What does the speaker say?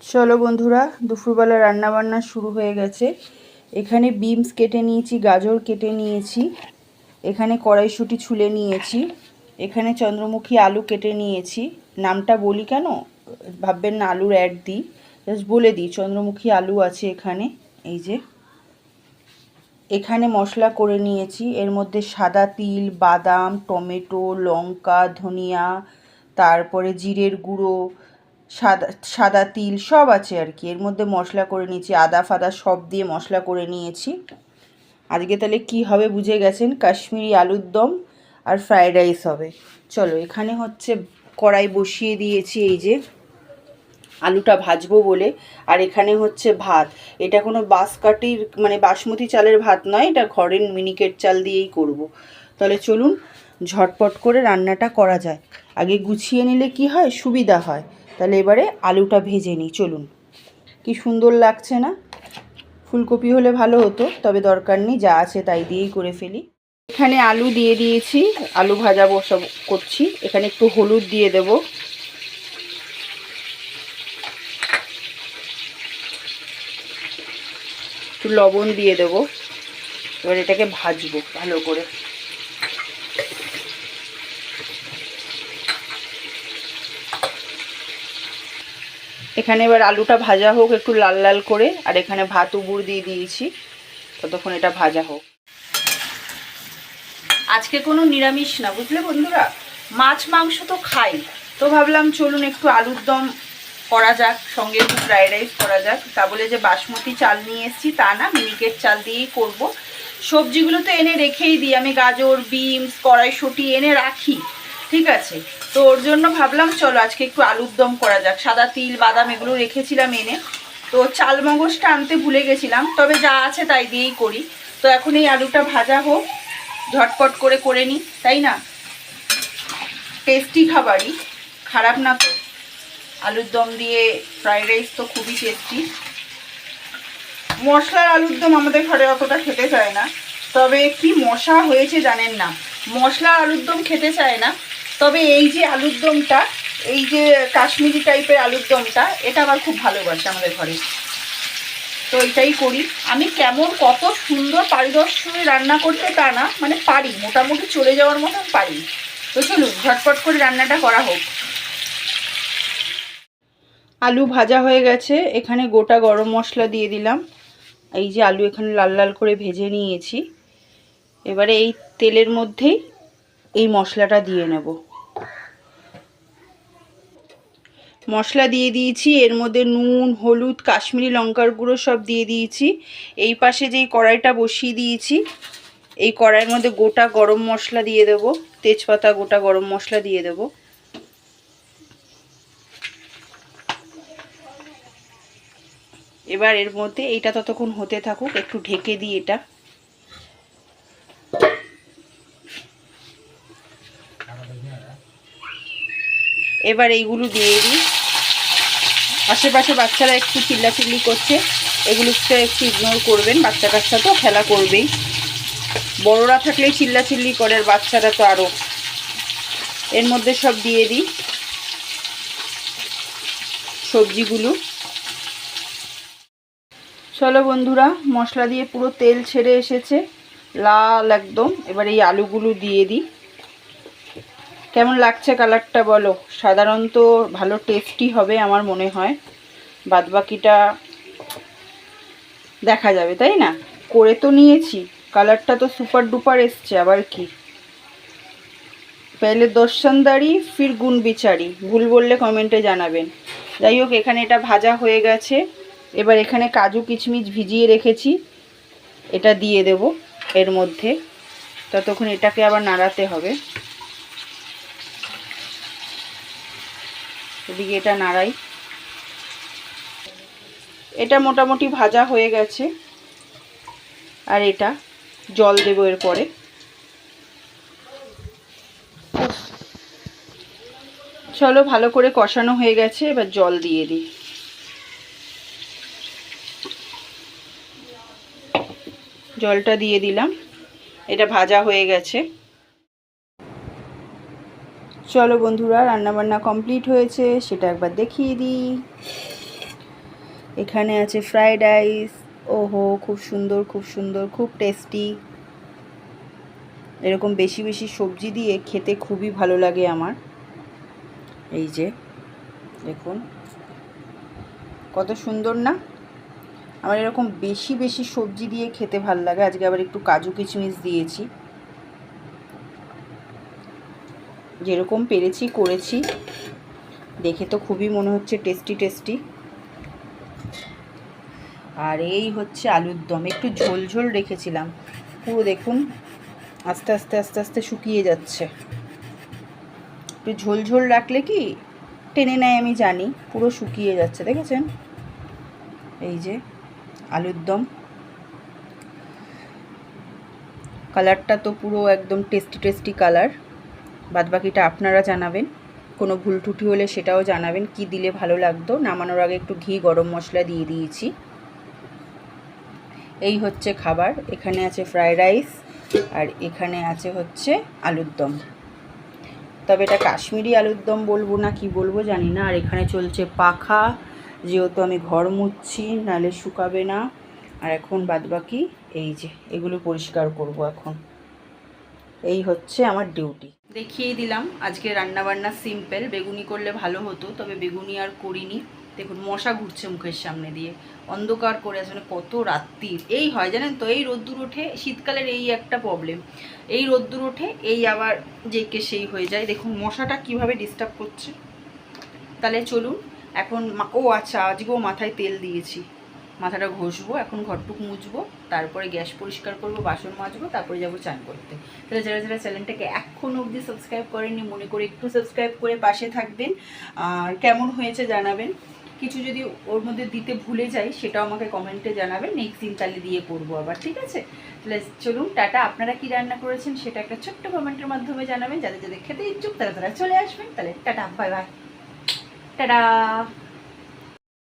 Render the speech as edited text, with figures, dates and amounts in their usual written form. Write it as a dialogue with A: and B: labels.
A: চলো বন্ধুরা, দুপুরবেলা রান্নাবান্না শুরু হয়ে গেছে। এখানে বিনস কেটে নিয়েছি, গাজর কেটে নিয়েছি, এখানে কড়াইশুঁটি ছুলে নিয়েছি, এখানে চন্দ্রমুখী আলু কেটে নিয়েছি। নামটা বলি কেন ভাববেন না, আলুর অ্যাড দিই, জাস্ট বলে দিই চন্দ্রমুখী আলু আছে এখানে। এই যে এখানে মশলা করে নিয়েছি, এর মধ্যে সাদা তিল, বাদাম, টমেটো, লঙ্কা, ধনিয়া, তারপরে জিরের গুঁড়ো, সাদা সাদা তিল সব আছে আর কি। এর মধ্যে মশলা করে নিয়েছি, আদা ফাদা সব দিয়ে মশলা করে নিয়েছি। আজকে তাহলে কি হবে বুঝে গেছেন, কাশ্মীরি আলুর দম আর ফ্রায়েড রাইস হবে। চলো, এখানে হচ্ছে কড়াই বসিয়ে দিয়েছি, এই যে আলুটা ভাজবো বলে। আর এখানে হচ্ছে ভাত, এটা কোনো বাঁশকাঠির মানে বাসমতি চালের ভাত নয়, এটা ঘরের মিনিকেট চাল দিয়েই করব। তাহলে চলুন ঝটপট করে রান্নাটা করা যায়। আগে গুছিয়ে নিলে কি হয়, সুবিধা হয়। তাহলে এবারে আলুটা ভেজে নিই, চলুন। কি সুন্দর লাগছে না? ফুলকপি হলে ভালো হতো, তবে দরকার নেই, যা আছে তাই দিয়েই করে ফেলি। এখানে আলু দিয়ে দিয়েছি, আলু ভাজা বসা করছি। এখানে একটু হলুদ দিয়ে দেবো, একটু লবণ দিয়ে দেবো। এবার এটাকে ভাজবো ভালো করে। এখানে এবার আলুটা ভাজা হোক একটু লাল লাল করে, আর এখানে ভাত উবুর দিয়ে দিয়েছি, ততক্ষণ এটা ভাজা হোক। আজকে কোনো নিরামিষ না, বুঝলে বন্ধুরা, মাছ মাংস তো খাই, তো ভাবলাম চলুন একটু আলুর দম করা যাক, সঙ্গে একটু ফ্রাইড রাইস করা যাক। তা বলে যে বাসমতি চাল নিয়ে এসেছি তা না, মিনিকেট চাল দিয়েই করব। সবজিগুলো তো এনে রেখেই দিই আমি, গাজর, বিনস, কড়াইশুঁটি এনে রাখি, ঠিক আছে। তো ওর জন্য ভাবলাম চলো আজকে একটু আলুর দম করা যাক। সাদা তিল, বাদাম এগুলো রেখেছিলাম এনে, তো চাল মগজটা আনতে ভুলে গেছিলাম, তবে যা আছে তাই দিয়েই করি। তো এখন এই আলুটা ভাজা হোক, ঝটপট করে করে নিই, তাই না? টেস্টি খাবারই, খারাপ না তো। আলুর দম দিয়ে ফ্রাইড রাইস তো খুবই টেস্টি। মশলার আলুর দম আমাদের ঘরে অতটা খেতে চায় না, তবে কি মশা হয়েছে জানেন না, মশলার আলুর দম খেতে চায় না। তবে এই যে আলুর দমটা, এই যে কাশ্মীরি টাইপের আলুর দমটা, এটা আমার খুব ভালোবাসে আমাদের ঘরে, তো এটাই করি আমি। কেমন কত সুন্দর পারিদর্শনে রান্না করতে তা না, মানে পারি, মোটামুটি চলে যাওয়ার মতন পারি। তো চলুন ঝটপট করে রান্নাটা করা হোক। আলু ভাজা হয়ে গেছে, এখানে গোটা গরম মশলা দিয়ে দিলাম। এই যে আলু এখানে লাল লাল করে ভেজে নিয়েছি, এবারে এই তেলের মধ্যেই এই মশলাটা দিয়ে নেব। মশলা দিয়ে দিয়েছি, এর মধ্যে নুন, হলুদ, কাশ্মীরি লঙ্কার গুঁড়ো সব দিয়ে দিয়েছি। এই পাশে যেই কড়াইটা বসিয়ে দিয়েছি, এই কড়াইয়ের মধ্যে গোটা গরম মশলা দিয়ে দেব, তেজপাতা, গোটা গরম মশলা দিয়ে দেব। এবার এর মধ্যে এইটা ততক্ষণ হতে থাকুক, একটু ঢেকে দিই এটা। এবার এইগুলো দিয়ে দিই। আশেপাশে বাচ্চারা একটু চিল্লাচিল্লি করছে, এগুলোকে একটু ইগনোর করবেন, বাচ্চা কাচ্চা তো খেলা করবেই। বড়রা থাকলেই চিল্লাচিল্লি করে, আর বাচ্চারা তো আরও। এর মধ্যে সব দিয়ে দিই সবজিগুলো। চলো বন্ধুরা, মশলা দিয়ে পুরো তেল ছেড়ে এসেছে, লাল একদম। এবার এই আলুগুলো দিয়ে দিই। কেমন লাগছে কালারটা বলো? সাধারণত ভালো টেস্টি হবে আমার মনে হয়, বাদবাকিটা দেখা যাবে, তাই না? করে তো নিয়েছি, কালারটা তো সুপার ডুপার এসছে, আবার কি। পেলে দর্শনদারি ফির গুণ বিচারি, ভুল বললে কমেন্টে জানাবেন। যাই হোক, এখানে এটা ভাজা হয়ে গেছে। এবার এখানে কাজু কিশমিশ ভিজিয়ে রেখেছি, এটা দিয়ে দেব এর মধ্যে। ততক্ষণ এটাকে আবার নাড়াতে হবে। এদিকে এটা নাড়াই। এটা মোটামুটি ভাজা হয়ে গেছে, আর এটা জল দেব এরপরে। চলো, ভালো করে কষানো হয়ে গেছে, এবার জল দিয়ে দিই। জলটা দিয়ে দিলাম, এটা ভাজা হয়ে গেছে। চলো বন্ধুরা, রান্নাবান্না কমপ্লিট হয়েছে, সেটা একবার দেখিয়ে দিই। এখানে আছে ফ্রাইড রাইস। ওহো, খুব সুন্দর, খুব সুন্দর, খুব টেস্টি। এরকম বেশি বেশি সবজি দিয়ে খেতে খুবই ভালো লাগে আমার। এই যে দেখুন কত সুন্দর না? আমার এরকম বেশি বেশি সবজি দিয়ে খেতে ভালো লাগে। আজকে আবার একটু কাজু কিশমিশ দিয়েছি। যেরকম পেরেছি করেছি, দেখে তো খুবই মনে হচ্ছে টেস্টি টেস্টি। আর এই হচ্ছে আলুর দম, একটু ঝোল ঝোল রেখেছিলাম, পুরো দেখুন আস্তে আস্তে আস্তে আস্তে শুকিয়ে যাচ্ছে। একটু ঝোল ঝোল রাখলে কি টেনে নেয় আমি জানি, পুরো শুকিয়ে যাচ্ছে, দেখেছেন? এই যে আলুর দম, কালারটা তো পুরো একদম টেস্টি টেস্টি কালার। বাদবাকিটা আপনারা জানাবেন, কোনো ভুল ত্রুটি হলে সেটাও জানাবেন, কি দিলে ভালো লাগতো। নামানোর আগে একটু ঘি গরম মশলা দিয়ে দিয়েছি। এই হচ্ছে খাবার। এখানে আছে ফ্রাইড রাইস আর এখানে আছে হচ্ছে আলুর দম। তবে এটা কাশ্মীরি আলুর দম বলবো না কি বলবো জানি না। আর এখানে চলছে পাখা, যেহেতু আমি ঘর মুছছি, নাহলে শুকাবে না। আর এখন বাদবাকি এই যে এগুলো পরিষ্কার করব এখন। এই হচ্ছে আমার ডিউটি। দেখিয়ে দিলাম আজকে রান্নাবান্না সিম্পল। বেগুনি করলে ভালো হতো, তবে বেগুনি আর করিনি। দেখুন মশা ঘুরছে মুখের সামনে দিয়ে, অন্ধকার করে আছে, মানে কত রাত্রির এই হয় জানেন তো। এই রোদ্দুর ওঠে, শীতকালের এই একটা প্রবলেম, এই রোদ্দুর ওঠে, এই আবার যেকে সেই হয়ে যায়। দেখুন মশাটা কিভাবে ডিস্টার্ব করছে। তাহলে চলুন এখন, ও আচ্ছা আজকেও মাথায় তেল দিয়েছি, মাথাটা ঘষবো, এখন ঘরটুক মুছবো, তারপরে গ্যাস পরিষ্কার করবো, বাসন মাজবো, তারপরে যাবো চান করতে। তাহলে যারা যারা চ্যানেলটাকে এখনও অবধি সাবস্ক্রাইব করেননি, মনে করে একটু সাবস্ক্রাইব করে পাশে থাকবেন। আর কেমন হয়েছে জানাবেন। কিছু যদি ওর মধ্যে দিতে ভুলে যাই সেটাও আমাকে কমেন্টে জানাবেন, নেক্সট দিন তাহলে দিয়ে করবো আবার, ঠিক আছে? তাহলে চলুন টাটা। আপনারা কি রান্না করেছেন সেটা একটা ছোট্ট কমেন্টের মাধ্যমে জানাবেন। যাদের যাদের খেতে ইচ্ছুক তারা তারা চলে আসবেন। তাহলে টাটা, বাই বাই, টাটা।